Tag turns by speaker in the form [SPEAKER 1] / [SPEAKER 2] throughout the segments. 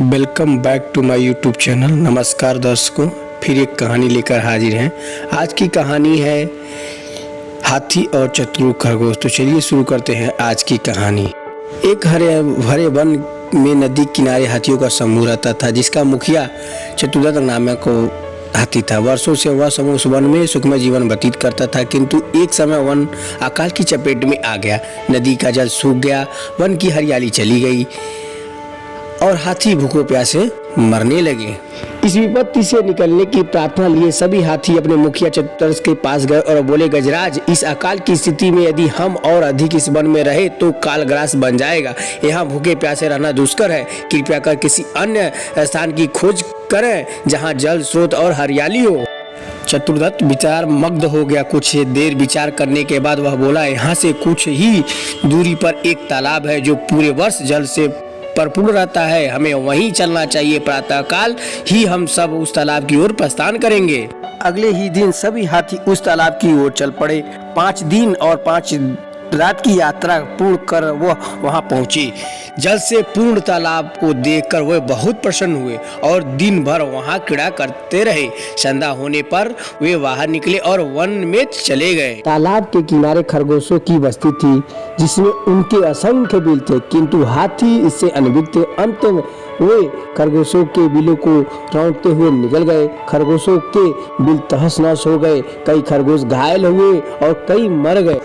[SPEAKER 1] Welcome back to my YouTube channel. नमस्कार दर्शकों, फिर एक कहानी लेकर हाजिर हैं। आज की कहानी है हाथी और चतुर खरगोश। तो चलिए शुरू करते हैं आज की कहानी। एक हरे भरे वन में नदी किनारे हाथियों का समूह रहता था, जिसका मुखिया चतुर्दत्त नामक हाथी था। वर्षों से वह समूह उस वन में सुखमय जीवन व्यतीत करता था, किंतु एक समय वन अकाल की चपेट में आ गया। नदी का जल सूख गया, वन की हरियाली चली गई और हाथी भूखों प्यासे मरने लगे। इस विपत्ति से निकलने की प्रार्थना लिए सभी हाथी अपने मुखिया चतुर्दत्त के पास गए और बोले, गजराज, इस अकाल की स्थिति में यदि हम और अधिक इस वन में रहे तो काल ग्रास बन जाएगा। यहाँ भूखे प्यासे रहना दुष्कर है। कृपया कर किसी अन्य स्थान की खोज करें जहाँ जल स्रोत और हरियाली हो। चतुर्दत्त विचार मग्न हो गया। कुछ देर विचार करने के बाद वह बोला, यहाँ से कुछ ही दूरी पर एक तालाब है जो पूरे वर्ष जल से भरपूर रहता है। हमें वहीं चलना चाहिए। प्रातःकाल ही हम सब उस तालाब की ओर प्रस्थान करेंगे। अगले ही दिन सभी हाथी उस तालाब की ओर चल पड़े। 5 दिन और 5 रात की यात्रा पूर्ण कर वह वहां पहुंचे। जल से पूर्ण तालाब को देखकर वे बहुत प्रसन्न हुए और दिन भर वहां क्रीड़ा करते रहे। संध्या होने पर वे बाहर निकले और वन में चले गए। तालाब के किनारे खरगोशों की बस्ती थी, जिसमें उनके असंख्य बिल थे, किंतु हाथी इससे अनभिज्ञ थे। अंत में वे खरगोशों के बिलों को रौंदते हुए निकल गए। खरगोशों के बिल तहस नहस हो गए। कई खरगोश घायल हुए और कई मर गए।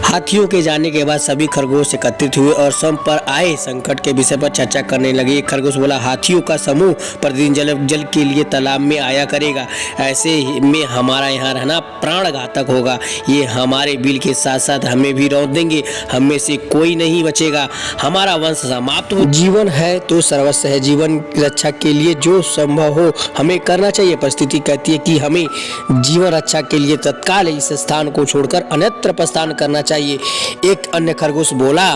[SPEAKER 1] हाथियों के जाने के बाद सभी खरगोश एकत्रित हुए और सम पर आए संकट के विषय पर चर्चा करने लगे। एक खरगोश बोला, हाथियों का समूह प्रतिदिन जल के लिए तालाब में आया करेगा। ऐसे में हमारा यहाँ रहना प्राण घातक होगा। ये हमारे बिल के साथ साथ हमें भी रौंद देंगे। हम में से कोई नहीं बचेगा। हमारा वंश समाप्त हो। जीवन है तो सर्वस्व है। जीवन रक्षा के लिए जो संभव हो हमें करना चाहिए। परिस्थिति कहती है कि हमें जीवन रक्षा के लिए तत्काल इस स्थान को छोड़कर अन्यत्र प्रस्थान करना चाहिए। एक अन्य खरगोश बोला।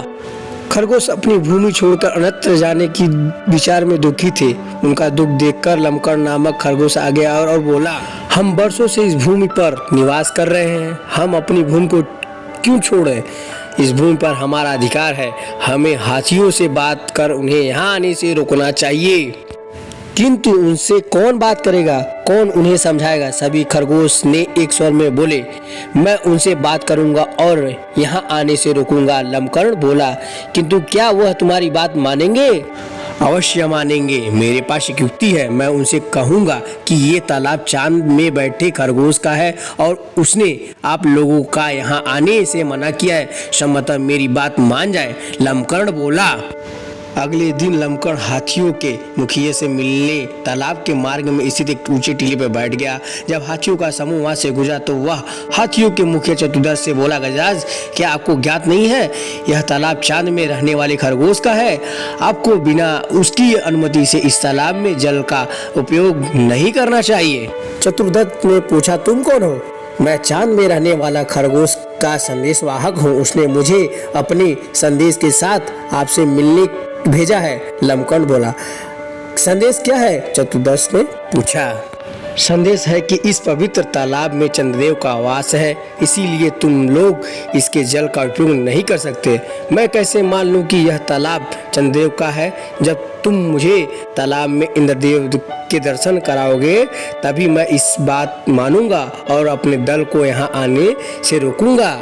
[SPEAKER 1] खरगोश अपनी भूमि छोड़कर अन्यत्र जाने की विचार में दुखी थे। उनका दुख देखकर लमकड़ नामक खरगोश आ गया और बोला, हम वर्षों से इस भूमि पर निवास कर रहे हैं। हम अपनी भूमि को क्यों छोड़ें? इस भूमि पर हमारा अधिकार है। हमें हाथियों से बात कर उन्हें यहाँ आने से रोकना चाहिए। किंतु उनसे कौन बात करेगा, कौन उन्हें समझाएगा? सभी खरगोश ने एक स्वर में बोले, मैं उनसे बात करूंगा और यहाँ आने से रोकूंगा। लमकड़ बोला, किंतु क्या वह तुम्हारी बात मानेंगे? अवश्य मानेंगे। मेरे पास एक युक्ति है। मैं उनसे कहूंगा कि ये तालाब चांद में बैठे खरगोश का है और उसने आप लोगों का यहाँ आने से मना किया है। संभवतः मेरी बात मान जाए। लमकड़ बोला। अगले दिन लमकड़ हाथियों के मुखिया से मिलने तालाब के मार्ग में स्थित एक ऊंचे टीले पर बैठ गया। जब हाथियों का समूह वहां से गुजरा तो वह हाथियों के मुखिया चतुर्दत्त से बोला, गजराज, क्या आपको ज्ञात नहीं है यह तालाब चांद में रहने वाले खरगोश का है? आपको बिना उसकी अनुमति से इस तालाब में जल का उपयोग नहीं करना चाहिए। चतुर्दत्त ने पूछा, तुम कौन हो? मैं चांद में रहने वाला खरगोश का संदेश वाहक हूँ। उसने मुझे अपने संदेश के साथ आपसे मिलने भेजा है। लमकड़ बोला। संदेश क्या है? चतुर्दत्त ने पूछा। संदेश है कि इस पवित्र तालाब में चंद्रदेव का वास है, इसीलिए तुम लोग इसके जल का उपयोग नहीं कर सकते। मैं कैसे मान लूं कि यह तालाब चंद्रदेव का है? जब तुम मुझे तालाब में इंद्रदेव के दर्शन कराओगे तभी मैं इस बात मानूंगा और अपने दल को यहाँ आने से रोकूंगा।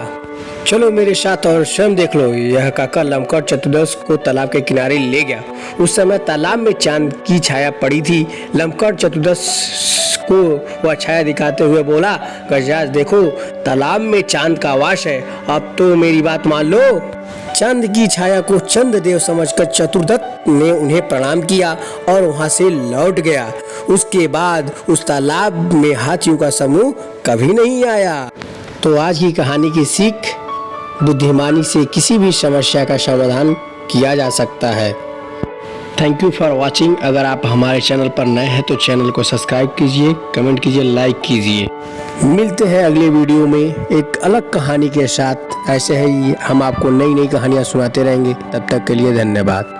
[SPEAKER 1] चलो मेरे साथ और स्वयं देख लो। यह कहकर लमकड़ चतुर्दत्त को तालाब के किनारे ले गया। उस समय तालाब में चांद की छाया पड़ी थी। लमकड़ चतुर्दत्त को वह छाया दिखाते हुए बोला, गजराज, देखो तालाब में चांद का वास है। अब तो मेरी बात मान लो। चांद की छाया को चंद्रदेव समझकर चतुर्दत्त ने उन्हें प्रणाम किया और वहां से लौट गया। उसके बाद उस तालाब में हाथियों का समूह कभी नहीं आया। तो आज की कहानी की सीख, बुद्धिमानी से किसी भी समस्या का समाधान किया जा सकता है। Thank you for watching. अगर आप हमारे चैनल पर नए हैं तो चैनल को सब्सक्राइब कीजिए, कमेंट कीजिए, लाइक कीजिए। मिलते हैं अगले वीडियो में एक अलग कहानी के साथ। ऐसे ही हम आपको नई नई कहानियाँ सुनाते रहेंगे। तब तक के लिए धन्यवाद।